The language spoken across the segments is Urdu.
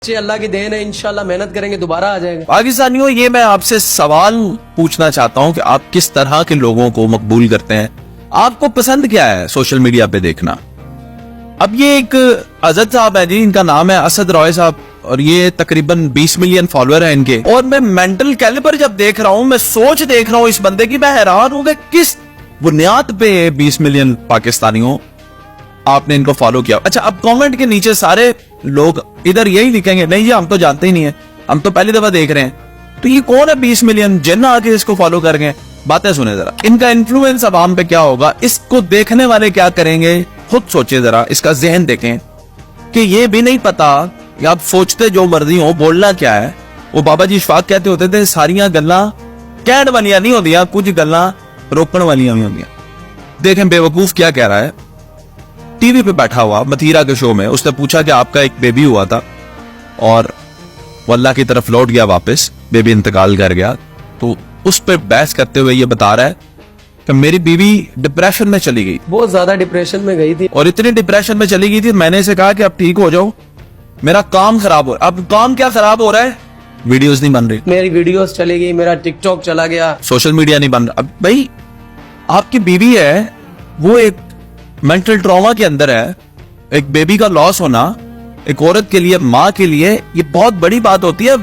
بچے اللہ کی دین ہے, انشاءاللہ محنت کریں گے دوبارہ آ جائے گا. پاکستانیوں, یہ میں آپ سے سوال پوچھنا چاہتا ہوں کہ آپ کس طرح کے لوگوں کو مقبول کرتے ہیں, آپ کو پسند کیا ہے سوشل میڈیا پہ دیکھنا؟ اب یہ ایک عزت صاحب ہے جی, ان کا نام ہے اسد روئے صاحب, اور یہ تقریباً 20 ملین فالوور ہیں ان کے, اور میں مینٹل کیلیبر جب دیکھ رہا ہوں, میں سوچ دیکھ رہا ہوں اس بندے کی, میں حیران ہوں کہ کس بنیاد پہ 20 ملین پاکستانیوں آپ نے ان کو فالو کیا. اچھا, اب کامنٹ کے نیچے سارے لوگ ادھر یہی لکھیں گے, نہیں جی ہم تو جانتے ہی نہیں ہیں, ہم تو پہلی دفعہ دیکھ رہے ہیں. تو یہ کون ہے 20 ملین جن آ کے اس کو فالو کر گئے؟ باتیں سنیں ذرا, ان کا انفلوئنس عوام پہ کیا ہوگا, اس کو دیکھنے والے کیا کریں گے, خود سوچے ذرا, اس کا ذہن دیکھیں کہ یہ بھی نہیں پتا کہ آپ سوچتے جو مرضی ہو, بولنا کیا ہے. وہ بابا جی اشفاق کہتے ہوتے تھے ساریاں گلاں کہن والیاں نہیں ہوندیاں, کچھ گلاں روکن والیاں بھی ہوندیاں. دیکھیں بیوقوف کیا کہہ رہا ہے, ٹی وی پہ بیٹھا ہوا متیرا کے شو میں, اس نے پوچھا کہ آپ کا ایک بیبی ہوا تھا اور وہ اللہ کی طرف لوٹ گیا واپس, بیبی انتقال کر گیا, تو اس پہ بحث کرتے ہوئے یہ بتا رہا ہے کہ میری بیوی ڈپریشن میں چلی گئی, بہت زیادہ ڈپریشن میں گئی تھی, اور اتنی ڈپریشن میں چلی گئی تھی, میں نے اسے کہا کہ اب ٹھیک ہو جاؤ, میرا کام خراب ہو رہا ہے. اب کام کیا خراب ہو رہا ہے, ویڈیوز نہیں بن رہی, میری ویڈیوز چلی گئی, میرا ٹک ٹاک چلا گیا, سوشل میڈیا نہیں بن رہا. اب بھائی آپ کی بیوی ہے, وہ ایک مینٹل ٹراما کے اندر ہے, ایک بیبی کا لاس ہونا ایک عورت کے لیے, ماں کے لیے یہ بہت بڑی بات ہوتی ہے.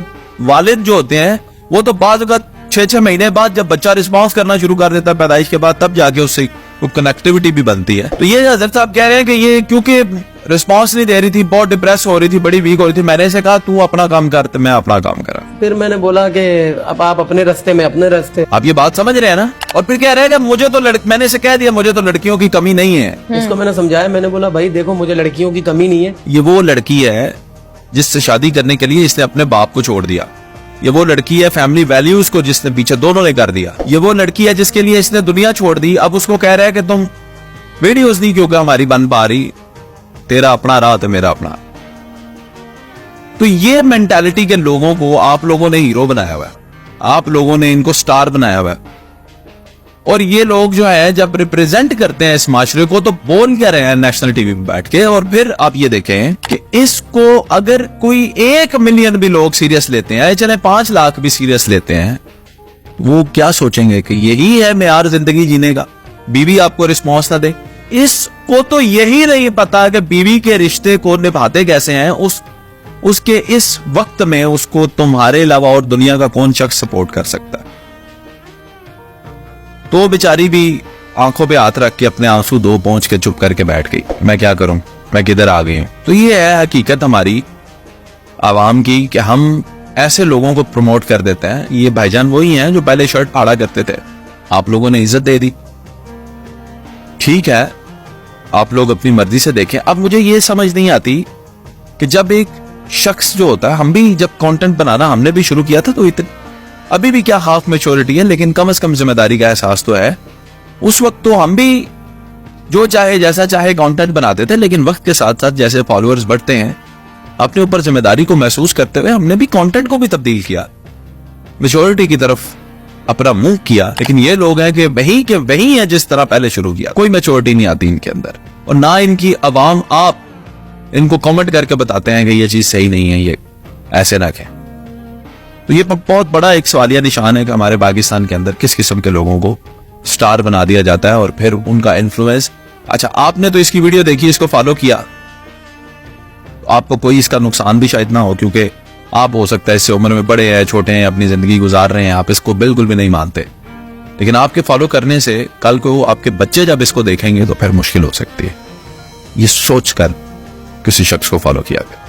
والد جو ہوتے ہیں وہ تو بعض اوقات 6 مہینے بعد جب بچہ رسپانس کرنا شروع کر دیتا ہے پیدائش کے بعد, تب جا کے اس سے کنیکٹیوٹی بھی بنتی ہے. تو یہ حضرت صاحب کہہ رہے ہیں کہ یہ کیونکہ رسپانس نہیں دے رہی تھی, بہت ڈپریس ہو رہی تھی, بڑی ویک ہو رہی تھی, میں نے اسے کہا تو اپنا کام کر, تو میں اپنا کام کرا. پھر میں نے بولا کہ اب آپ اپنے رستے میں اپنے رستے. آپ یہ بات سمجھ رہے ہیں نا, اور پھر کہہ رہے ہیں کہ مجھے تو میں نے اسے کہہ دیا مجھے تو لڑکیوں کی کمی نہیں ہے. اس کو میں نے سمجھایا, میں نے بولا بھائی دیکھو مجھے لڑکیوں کی کمی نہیں ہے. یہ وہ لڑکی ہے جس سے شادی کرنے کے لیے اس نے اپنے باپ کو چھوڑ دیا, یہ وہ لڑکی ہے فیملی ویلیوز کو جس نے پیچھے دونوں نے کر دیا, یہ وہ لڑکی ہے جس کے لیے اس نے دنیا چھوڑ دی. اب اس کو کہہ رہا ہے کہ تم ویڈیوز نہیں کیونکہ ہماری بن پا رہی, تیرا اپنا راہ تو میرا اپنا. تو یہ مینٹالٹی کے لوگوں کو آپ لوگوں نے ہیرو بنایا ہوا ہے, آپ لوگوں نے ان کو سٹار بنایا ہوا ہے, اور یہ لوگ جو ہے جب ریپریزنٹ کرتے ہیں اس معاشرے کو تو بول کیا رہے ہیں نیشنل ٹی وی پہ بیٹھ کے. اور پھر آپ یہ دیکھیں کہ اس کو اگر کوئی 1 ملین بھی لوگ سیریس لیتے ہیں, چلے 5 لاکھ بھی سیریس لیتے ہیں, وہ کیا سوچیں گے کہ یہی ہے معیار زندگی جینے کا, بیوی آپ کو رسپانس نہ دے. اس کو تو یہی نہیں پتا کہ بیوی کے رشتے کو نبھاتے کیسے ہیں, اس کے اس وقت میں اس کو تمہارے علاوہ اور دنیا کا کون شخص سپورٹ کر سکتا ہے. تو بیچاری بھی آنکھوں پہ ہاتھ رکھ کے اپنے آنسو دو پہنچ کے چپ کر کے بیٹھ گئی, میں کیا کروں, میں کدھر آ گئی ہوں. تو یہ ہے حقیقت ہماری عوام کی کہ ہم ایسے لوگوں کو پروموٹ کر دیتے ہیں. یہ بھائی جان وہی ہیں جو پہلے شرٹ پھاڑا کرتے تھے, آپ لوگوں نے عزت دے دی, ٹھیک ہے آپ لوگ اپنی مرضی سے دیکھیں. اب مجھے یہ سمجھ نہیں آتی کہ جب ایک شخص جو ہوتا ہے, ہم بھی جب کانٹینٹ بنانا ہم نے بھی شروع کیا تھا تو ابھی بھی کیا ہاف میچورٹی ہے, لیکن کم از کم ذمہ داری کا احساس تو ہے. اس وقت تو ہم بھی جو چاہے جیسا چاہے کانٹینٹ بناتے تھے, لیکن وقت کے ساتھ ساتھ جیسے فالوورز بڑھتے ہیں, اپنے اوپر ذمہ داری کو محسوس کرتے ہوئے ہم نے بھی کانٹینٹ کو بھی تبدیل کیا, میچورٹی کی طرف اپنا منہ کیا. لیکن یہ لوگ ہیں کہ وہی ہے جس طرح پہلے شروع کیا, کوئی میچورٹی نہیں آتی ان کے اندر, اور نہ ان کی عوام آپ ان کو کامنٹ کر کے بتاتے ہیں کہ یہ چیز صحیح نہیں ہے, یہ ایسے نہ کہیں. تو یہ بہت بڑا ایک سوالیہ نشان ہے کہ ہمارے پاکستان کے اندر کس قسم کے لوگوں کو سٹار بنا دیا جاتا ہے, اور پھر ان کا انفلوئنس. اچھا آپ نے تو اس کی ویڈیو دیکھی, اس کو فالو کیا, آپ کو کوئی اس کا نقصان بھی شاید نہ ہو, کیونکہ آپ ہو سکتا ہے اس سے عمر میں بڑے ہیں, چھوٹے ہیں, اپنی زندگی گزار رہے ہیں, آپ اس کو بالکل بھی نہیں مانتے, لیکن آپ کے فالو کرنے سے کل کو آپ کے بچے جب اس کو دیکھیں گے تو پھر مشکل ہو سکتی ہے. یہ سوچ کر کسی شخص کو فالو کیا گیا.